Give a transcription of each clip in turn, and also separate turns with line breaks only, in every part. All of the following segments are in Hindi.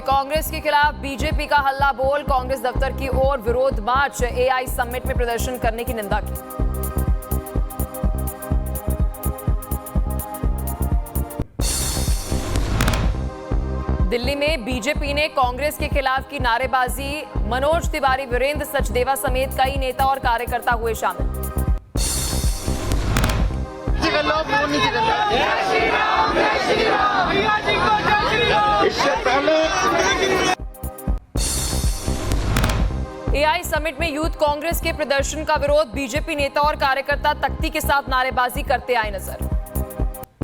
कांग्रेस के खिलाफ बीजेपी का हल्ला बोल, कांग्रेस दफ्तर की ओर विरोध मार्च, एआई समिट में प्रदर्शन करने की निंदा की। दिल्ली में बीजेपी ने कांग्रेस के खिलाफ की नारेबाजी, मनोज तिवारी, वीरेंद्र सचदेवा समेत कई नेता और कार्यकर्ता हुए शामिल।
इससे पहले
एआई समिट में यूथ कांग्रेस के प्रदर्शन का विरोध, बीजेपी नेता और कार्यकर्ता तख्ती के साथ नारेबाजी करते आए नजर।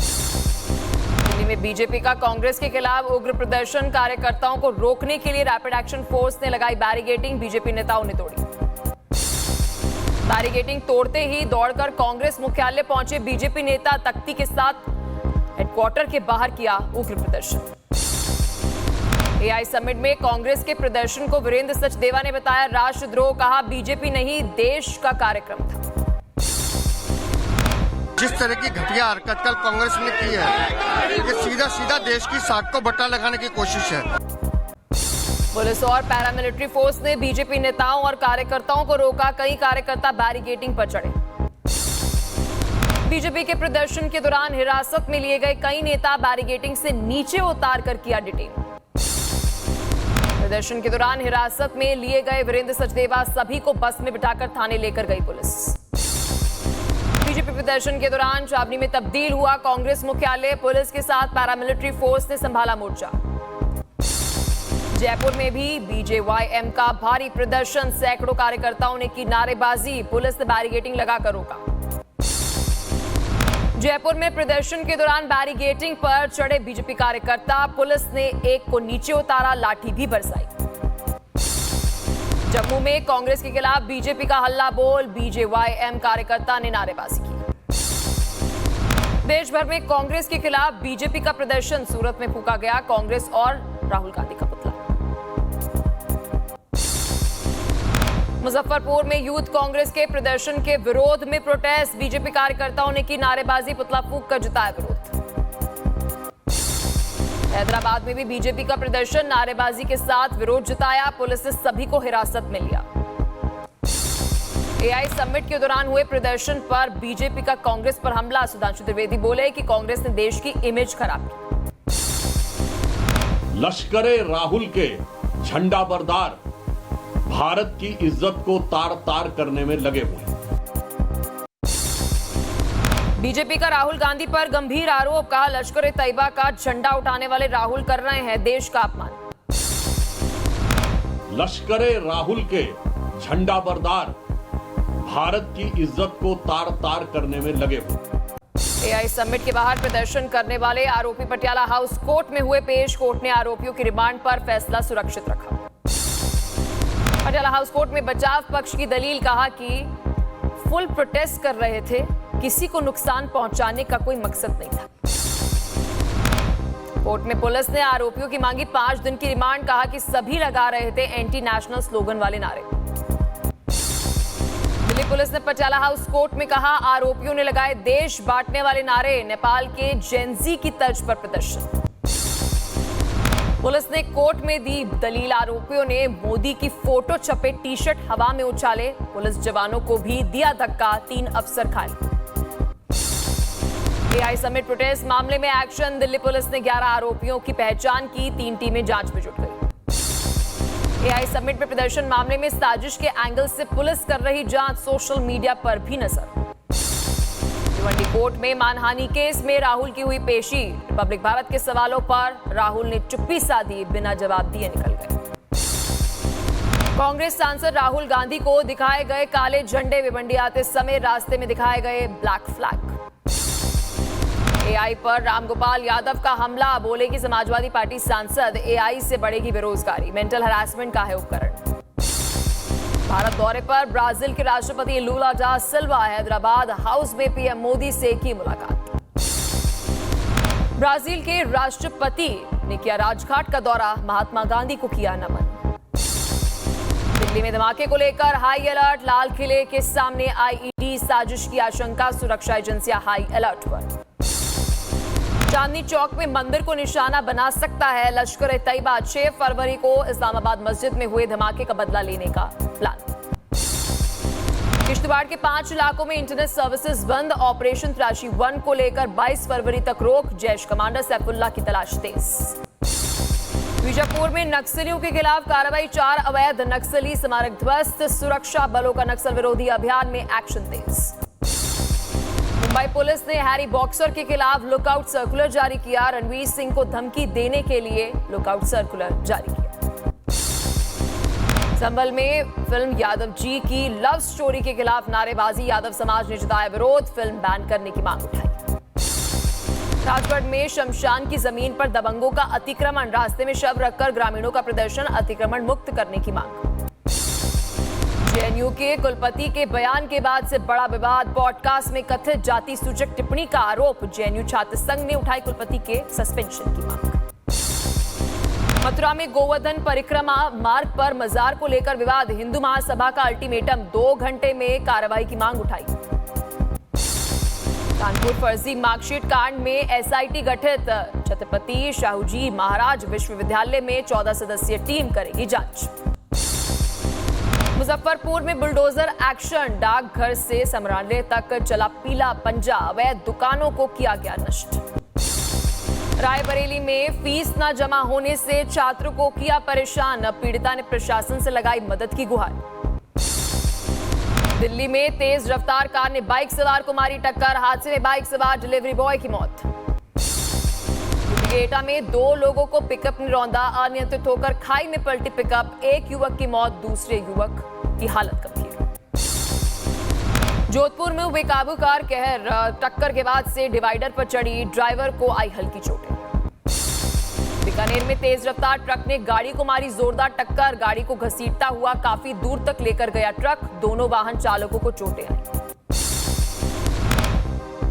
दिल्ली में बीजेपी का कांग्रेस के खिलाफ उग्र प्रदर्शन, कार्यकर्ताओं को रोकने के लिए रैपिड एक्शन फोर्स ने लगाई बैरिकेडिंग, बीजेपी नेताओं ने तोड़ी। बैरिकेडिंग तोड़ते ही दौड़कर कांग्रेस मुख्यालय पहुंचे बीजेपी नेता, तख्ती के साथ हेडक्वार्टर के बाहर किया उग्र प्रदर्शन। एआई समिट में कांग्रेस के प्रदर्शन को वीरेंद्र सचदेवा ने बताया राष्ट्रद्रोह, कहा बीजेपी नहीं देश का कार्यक्रम था।
जिस तरह की घटिया हरकत कल कांग्रेस ने की है, ये सीधा सीधा देश की साख को बट्टा लगाने की कोशिश है।
पुलिस और पैरामिलिट्री फोर्स ने बीजेपी नेताओं और कार्यकर्ताओं को रोका, कई कार्यकर्ता बैरिकेडिंग पर चढ़े। बीजेपी के प्रदर्शन के दौरान हिरासत में लिए गए कई नेता बैरिकेडिंग से नीचे उतार कर किया डिटेन। प्रदर्शन के दौरान हिरासत में लिए गए वीरेंद्र सचदेवा सभी को बस में बिठाकर थाने लेकर गई पुलिस। बीजेपी प्रदर्शन के दौरान छावनी में तब्दील हुआ कांग्रेस मुख्यालय, पुलिस के साथ पैरामिलिट्री फोर्स ने संभाला मोर्चा। जयपुर में भी बीजेवाईएम का भारी प्रदर्शन, सैकड़ों कार्यकर्ताओं ने की नारेबाजी, पुलिस ने बैरिकेडिंग लगाकर रोका। जयपुर में प्रदर्शन के दौरान बैरिकेडिंग पर चढ़े बीजेपी कार्यकर्ता, पुलिस ने एक को नीचे उतारा, लाठी भी बरसाई। जम्मू में कांग्रेस के खिलाफ बीजेपी का हल्ला बोल, बीजेवाईएम कार्यकर्ता ने नारेबाजी की। देश भर में कांग्रेस के खिलाफ बीजेपी का प्रदर्शन, सूरत में फूंका गया कांग्रेस और राहुल गांधी का पुतला। मुजफ्फरपुर में यूथ कांग्रेस के प्रदर्शन के विरोध में प्रोटेस्ट, बीजेपी कार्यकर्ताओं ने की नारेबाजी, पुतला फूंक कर जताया विरोध। हैदराबाद में भी बीजेपी का प्रदर्शन, नारेबाजी के साथ विरोध जताया, पुलिस ने सभी को हिरासत में लिया। एआई समिट के दौरान हुए प्रदर्शन पर बीजेपी का कांग्रेस पर हमला, सुधांशु त्रिवेदी बोले कि कांग्रेस ने देश की इमेज खराब की।
लश्करे राहुल के झंडा बरदार भारत की इज्जत को तार तार करने में लगे हुए हैं।
बीजेपी का राहुल गांधी पर गंभीर आरोप, कहा लश्कर-ए तैयबा का झंडा उठाने वाले राहुल कर रहे हैं देश का अपमान।
लश्करे राहुल के झंडा बरदार भारत की इज्जत को तार तार करने में लगे हुए।
एआई समिट के बाहर प्रदर्शन करने वाले आरोपी पटियाला हाउस कोर्ट में हुए पेश, कोर्ट ने आरोपियों की रिमांड पर फैसला सुरक्षित रखा। पटियाला हाउस कोर्ट में बचाव पक्ष की दलील, कहा कि फुल प्रोटेस्ट कर रहे थे, किसी को नुकसान पहुंचाने का कोई मकसद नहीं था। कोर्ट में पुलिस ने आरोपियों की मांगी 5 दिन की रिमांड, कहा कि सभी लगा रहे थे एंटी नेशनल स्लोगन वाले नारे। दिल्ली पुलिस ने पटियाला हाउस कोर्ट में कहा आरोपियों ने लगाए देश बांटने वाले नारे, नेपाल के जेनजी की तर्ज पर प्रदर्शन। पुलिस ने कोर्ट में दी दलील, आरोपियों ने मोदी की फोटो छपे टी शर्ट हवा में उछाले, पुलिस जवानों को भी दिया धक्का, 3 अफसर घायल। एआई समिट प्रोटेस्ट मामले में एक्शन, दिल्ली पुलिस ने 11 आरोपियों की पहचान की, 3 टीमें जांच में जुट गई। एआई समिट में प्रदर्शन मामले में साजिश के एंगल से पुलिस कर रही जांच, सोशल मीडिया पर भी नजर। भिवंडी कोर्ट में मानहानि केस में राहुल की हुई पेशी, रिपब्लिक भारत के सवालों पर राहुल ने चुप्पी साधी, बिना जवाब दिए निकल गए। कांग्रेस सांसद राहुल गांधी को दिखाए गए काले झंडे, भिवंडी आते समय रास्ते में दिखाए गए ब्लैक फ्लैग। एआई पर रामगोपाल यादव का हमला, बोले कि समाजवादी पार्टी सांसद, एआई से बढ़ेगी बेरोजगारी, मेंटल हैरेसमेंट का है उपकरण। भारत दौरे पर ब्राजील के राष्ट्रपति लूला डा सिल्वा, हैदराबाद हाउस में पीएम मोदी से की मुलाकात। ब्राजील के राष्ट्रपति ने किया राजघाट का दौरा, महात्मा गांधी को किया नमन। दिल्ली में धमाके को लेकर हाई अलर्ट, लाल किले के सामने आईईडी साजिश की आशंका, सुरक्षा एजेंसियां हाई अलर्ट पर। चांदनी चौक में मंदिर को निशाना बना सकता है लश्कर ए तैयबा। 6 फरवरी को इस्लामाबाद मस्जिद में हुए धमाके का बदला लेने का प्लान। किश्तवाड़ के 5 इलाकों में इंटरनेट सर्विसेज बंद। ऑपरेशन त्राशी 1 को लेकर 22 फरवरी तक रोक। जैश कमांडर सैफुल्लाह की तलाश तेज। बीजापुर में नक्सलियों के खिलाफ कार्रवाई। 4 अवैध नक्सली स्मारक ध्वस्त। सुरक्षा बलों का नक्सल विरोधी अभियान में एक्शन तेज। मुंबई पुलिस ने हैरी बॉक्सर के खिलाफ लुकआउट सर्कुलर जारी किया। रणवीर सिंह को धमकी देने के लिए लुकआउट सर्कुलर जारी किया। संभल में फिल्म यादव जी की लव स्टोरी के खिलाफ नारेबाजी। यादव समाज ने जताया विरोध। फिल्म बैन करने की मांग उठाई। राजगढ़ में शमशान की जमीन पर दबंगों का अतिक्रमण। रास्ते में शव रखकर ग्रामीणों का प्रदर्शन। अतिक्रमण मुक्त करने की मांग। जेएनयू के कुलपति के बयान के बाद से बड़ा विवाद। पॉडकास्ट में कथित जाति सूचक टिप्पणी का आरोप। जेएनयू छात्र संघ ने उठाई कुलपति के सस्पेंशन की मांग। मथुरा में गोवर्धन परिक्रमा मार्ग पर मजार को लेकर विवाद। हिंदू महासभा का अल्टीमेटम। 2 घंटे में कार्रवाई की मांग उठाई। कानपुर फर्जी मार्कशीट कांड में एसआईटी गठित। छत्रपति शाहूजी महाराज विश्वविद्यालय में 14 सदस्यीय टीम करेगी जांच। मुजफ्फरपुर में बुलडोजर एक्शन। डाकघर से समराले तक चला पीला पंजा। अवैध दुकानों को किया गया नष्ट। रायबरेली में फीस न जमा होने से छात्रों को किया परेशान। पीड़िता ने प्रशासन से लगाई मदद की गुहार। दिल्ली में तेज रफ्तार कार ने बाइक सवार को मारी टक्कर। हादसे में बाइक सवार डिलीवरी बॉय की मौत। एटा में 2 लोगों को पिकअप ने रौंदा। अनियंत्रित होकर खाई में पलटी पिकअप। एक युवक की मौत, दूसरे युवक की हालत गंभीर। जोधपुर में बेकाबू कार कहर। टक्कर के बाद से डिवाइडर पर चढ़ी। ड्राइवर को आई हल्की चोटें। बीकानेर में तेज रफ्तार ट्रक ने गाड़ी को मारी जोरदार टक्कर। गाड़ी को घसीटता हुआ काफी दूर तक लेकर गया ट्रक। दोनों वाहन चालकों को चोटें आई।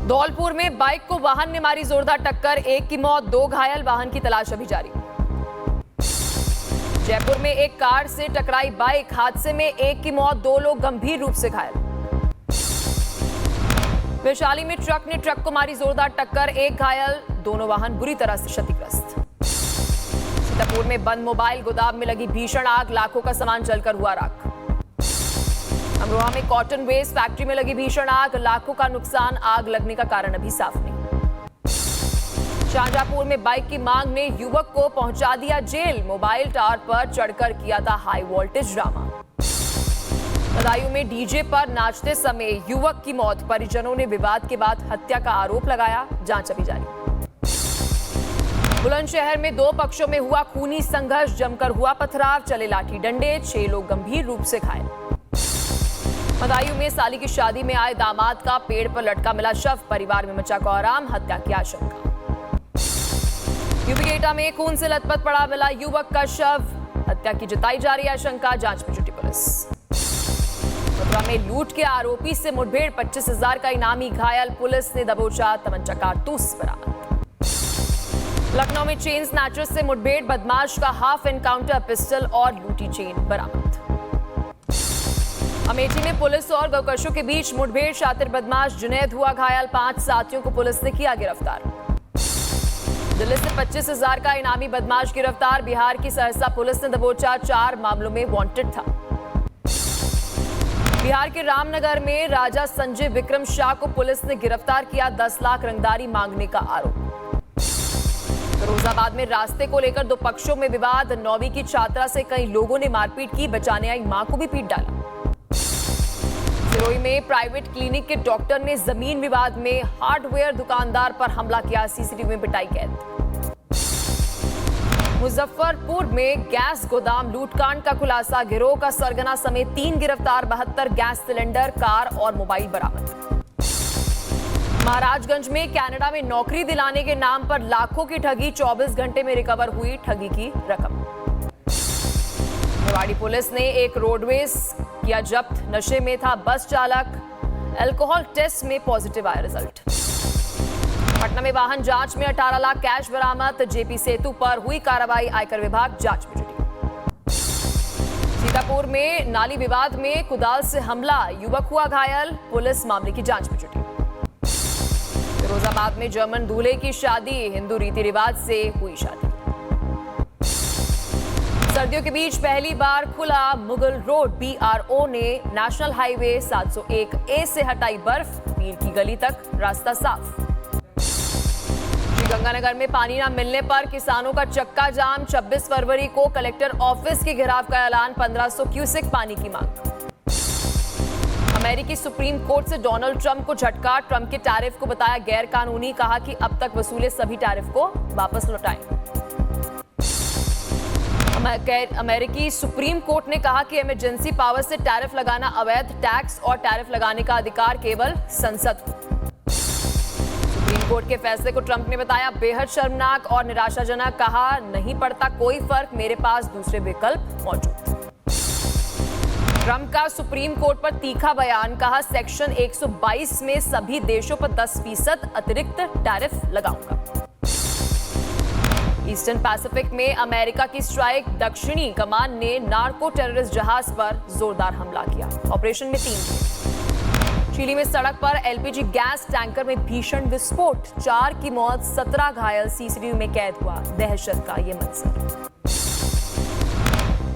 धौलपुर में बाइक को वाहन ने मारी जोरदार टक्कर। एक की मौत, 2 घायल। वाहन की तलाश अभी जारी। जयपुर में एक कार से टकराई बाइक। हादसे में एक की मौत, 2 लोग गंभीर रूप से घायल। वैशाली में ट्रक ने ट्रक को मारी जोरदार टक्कर। एक घायल, दोनों वाहन बुरी तरह से क्षतिग्रस्त। सीतापुर में बंद मोबाइल गोदाम में लगी भीषण आग। लाखों का सामान जलकर हुआ राख। अमरोहा में कॉटन वेस्ट फैक्ट्री में लगी भीषण आग। लाखों का नुकसान। आग लगने का कारण अभी साफ नहीं। शाहजहांपुर में बाइक की मांग ने युवक को पहुंचा दिया जेल। मोबाइल टावर पर चढ़कर किया था हाई वोल्टेज ड्रामा। बदायूं में डीजे पर नाचते समय युवक की मौत। परिजनों ने विवाद के बाद हत्या का आरोप लगाया। जांच अभी जारी। बुलंदशहर में 2 पक्षों में हुआ खूनी संघर्ष। जमकर हुआ पथराव। चले लाठी डंडे। 6 लोग गंभीर रूप से घायल। बदायूं में साली की शादी में आए दामाद का पेड़ पर लटका मिला शव। परिवार में मचा कोहराम। हत्या की आशंका। यूपी के एटा में खून से लथपथ पड़ा मिला युवक का शव। हत्या की जताई जा रही आशंका। जांच में जुटी पुलिस। मथुरा में लूट के आरोपी से मुठभेड़। 25,000 का इनामी घायल। पुलिस ने दबोचा तमंचा कारतूस बरामद। लखनऊ में चेन स्नैचर से मुठभेड़। बदमाश का हाफ एनकाउंटर। पिस्टल और लूटी चेन बरामद। अमेठी में पुलिस और गौकशों के बीच मुठभेड़। शातिर बदमाश जुनैद हुआ घायल। 5 साथियों को पुलिस ने किया गिरफ्तार। दिल्ली से 25,000 का इनामी बदमाश गिरफ्तार। बिहार की सहरसा पुलिस ने दबोचा। 4 मामलों में वांटेड था। बिहार के रामनगर में राजा संजय विक्रम शाह को पुलिस ने गिरफ्तार किया। 10 लाख रंगदारी मांगने का आरोप। फिरोजाबाद में रास्ते को लेकर 2 पक्षों में विवाद। 9वीं की छात्रा से कई लोगों ने मारपीट की। बचाने आई मां को भी पीट डाला। सिरोही में प्राइवेट क्लिनिक के डॉक्टर ने जमीन विवाद में हार्डवेयर दुकानदार पर हमला किया। सीसीटीवी में पिटाई कैद। मुजफ्फरपुर में गैस गोदाम लूटकांड का खुलासा। गिरोह का सरगना समेत 3 गिरफ्तार। 72 गैस सिलेंडर, कार और मोबाइल बरामद। महाराजगंज में कनाडा में नौकरी दिलाने के नाम पर लाखों की ठगी। 24 घंटे में रिकवर हुई ठगी की रकम। रेवाड़ी पुलिस ने एक रोडवेज किया जब्त। नशे में था बस चालक। अल्कोहल टेस्ट में पॉजिटिव आया रिजल्ट। पटना में वाहन जांच में 18 लाख कैश बरामद। जेपी सेतु पर हुई कार्रवाई। आयकर विभाग जांच में जुटी। सीतापुर में नाली विवाद में कुदाल से हमला। युवक हुआ घायल। पुलिस मामले की जांच में जुटी। फिरोजाबाद दामाद में जर्मन दूल्हे की शादी, हिंदू रीति रिवाज से हुई शादी। सर्दियों के बीच पहली बार खुला मुगल रोड, BRO ने नेशनल हाईवे 701A से हटाई बर्फ, पीर की गली तक रास्ता साफ। श्रीगंगानगर में पानी न मिलने पर किसानों का चक्का जाम, 26 फरवरी को कलेक्टर ऑफिस के घेराव का ऐलान, 1500 क्यूसेक पानी की मांग। अमेरिकी सुप्रीम कोर्ट से डोनाल्ड ट्रंप को झटका, ट्रंप के टैरिफ को बताया गैर कानूनी, कहा कि अब तक वसूले सभी टैरिफ को वापस लौटाएं। अमेरिकी सुप्रीम कोर्ट ने कहा कि इमरजेंसी पावर से टैरिफ लगाना अवैध, टैक्स और टैरिफ लगाने का अधिकार केवल संसद को। सुप्रीम कोर्ट के फैसले को ट्रंप ने बताया बेहद शर्मनाक और निराशाजनक, कहा नहीं पड़ता कोई फर्क, मेरे पास दूसरे विकल्प मौजूद। ट्रंप का सुप्रीम कोर्ट पर तीखा बयान, कहा सेक्शन 122 में सभी देशों पर 10% अतिरिक्त टैरिफ लगाऊंगा। ईस्टर्न पैसिफिक में अमेरिका की स्ट्राइक, दक्षिणी कमान ने नार्को टेररिस्ट जहाज पर जोरदार हमला किया, ऑपरेशन में 3 थे। चिली में सड़क पर LPG गैस टैंकर में भीषण विस्फोट, 4 की मौत, 17 घायल, CCTV में कैद हुआ दहशत का ये मंजर।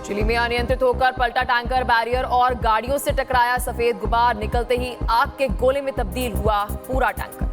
चिली में अनियंत्रित होकर पलटा टैंकर, बैरियर और गाड़ियों से टकराया, सफेद गुबार निकलते ही आग के गोले में तब्दील हुआ पूरा टैंकर।